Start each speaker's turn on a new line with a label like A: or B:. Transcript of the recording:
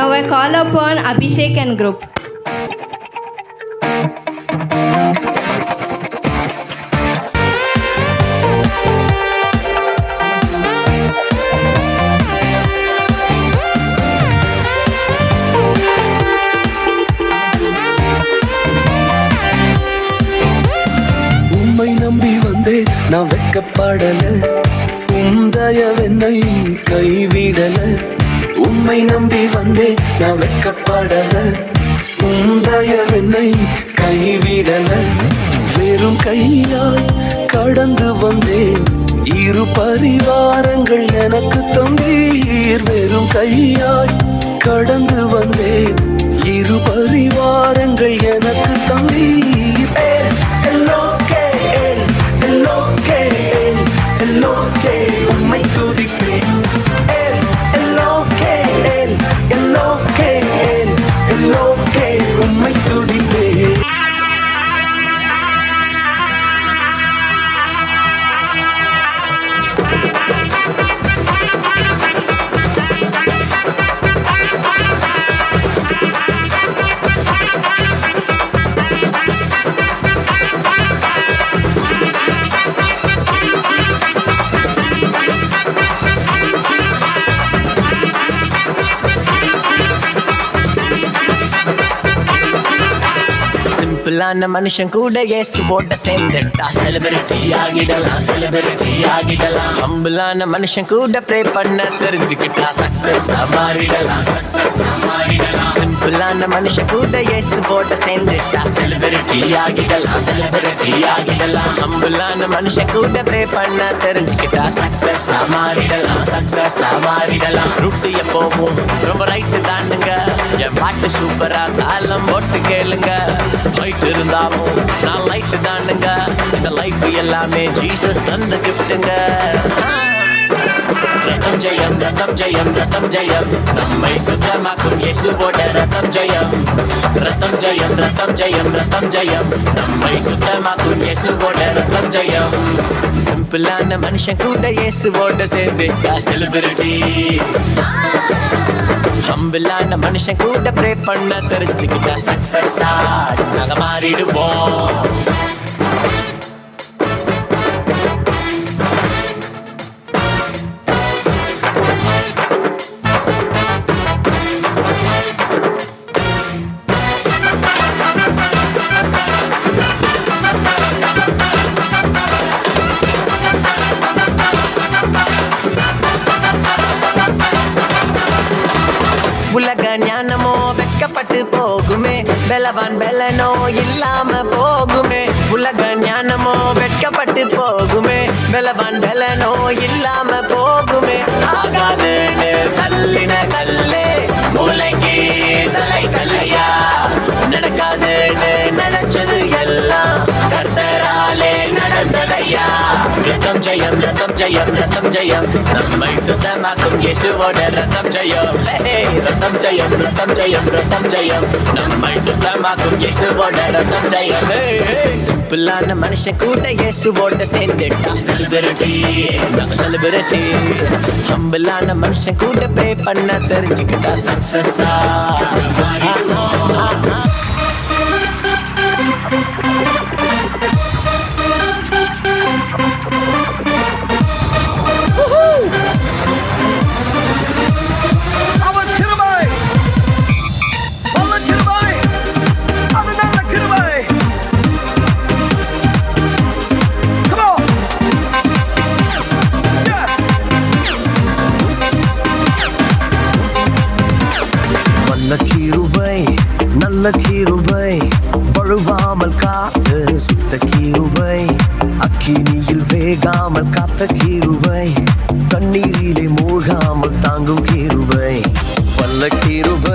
A: Now I call upon Abhishek and group.
B: உம்மை நம்பி வந்தேன் நான் வெட்கப்படல, உந்தயவென்னை கைவிடல. உம்மை நம்பி வந்தேன் நான் வெட்கப்படல, உந்தயவென்னை கைவிடல. வெறும் கையால் கடந்து வந்தேன், இரு பரிவாரங்கள் எனக்கு தந்தீர். வெறும் கையால் கடந்து வந்தேன், இரு பரிவாரங்கள் எனக்கு தந்தீர். உம்மை துதிப்பேன், உம்மை துதிப்பேன்.
C: சிம்பிளான மனுஷன் கூட இயேசுவோட சேர்ந்துட்டா செலிபிரிட்டி ஆகிடலாம், செலிபிரிட்டி ஆகிடலாம். ஹம்பிளான மனுஷன் கூட ப்ரே பண்ண தெரிஞ்சுக்கிட்டா சக்சஸ் மாறிடலாம், சக்சஸ் மாறிடலாம். சிம்பிளான மனுஷன் கூட இயேசுவோட சேர்ந்துட்டா செலிபிரிட்டி ஆகிடலாம், செலிபிரிட்டி ஆகிடலாம். ஹம்பிளான மனுஷன் கூட ப்ரே பண்ண தெரிஞ்சுக்கிட்டா சக்சஸ் மாறிடலாம், சக்சஸ் மாறிடலாம். ரூட்டு எப்போவும் ரொம்ப ரைட்டு தானுங்க, என் பாட்டு சூப்பரா காலம் போட்டு கேளுங்க. ஹைட் இருந்தாலும் நான் லைட்டு தானுங்க, இந்த லைஃப் எல்லாமே ஜீசஸ் தந்த கிஃப்ட்டுங்க. ரத்தம் ஜெயம், ரத்தம் ஜெயம், ரத்தம் ஜெயம், நம்மை சுத்தமாக்கும் இயேசுவோட ரத்தம் ஜெயம். ரத்தம் ஜெயம், ரத்தம் ஜெயம், ரத்தம் ஜெயம், நம்மை சுத்தமாக்கும் இயேசுவோட ரத்தம் ஜெயம். சிம்பிளான மனுஷன் கூட இயேசுவோட சேர்ந்துட்டா செலிபிரிட்டி. ஹம்பிளான மனுஷன் கூட ப்ரே பண்ண தெரிஞ்சுக்கிட்டா சக்சஸா நாங்க மாறிடுவோம். உலக ஞானமோ வெட்கப்பட்டு போகுமே, பெலவான் பெலனோ இல்லாம போகுமே. உலக ஞானமோ வெட்கப்பட்டு போகுமே, பெலவான் பெலனோ இல்லாம போகுமே. ஆகாதுன்னு தள்ளின கல்லே மூளைக்கு தலை கல்லையா, நடக்காதுன்னு நினைச்சது எல்லாம் கர்த்தராலே நடந்ததையா. ரத்தம் ஜெயம், ரத்தம் ஜெயம், ரத்தம் ஜெயம், நம்மை சுத்தமாக்கும் இயேசுவோட ரத்தம் ஜெயம். ரத்தம் ஜெயம், ரத்தம் ஜெயம், ரத்தம் ஜெயம், நம்மை சுத்தமாக்கும் இயேசுவோட ரத்தம் ஜெயம். சிம்பிளான மனுஷன் கூட இயேசுவோட சேர்ந்துட்டா செலிபிரிட்டி, நாங்க செலிபிரிட்டி. ஹம்பிளான மனுஷன் கூட ப்ரே பண்ண தெரிஞ்சுக்கிட்டா சக்சஸா. நல்ல கிருபை வழுவாமல் காத்து சுத்த கிருபை, அக்கினியில் வேகாமல் காத்த கிருபை, தண்ணீரிலே மூழ்காமல் தாங்கும் கிருபை. வல்ல கிருபை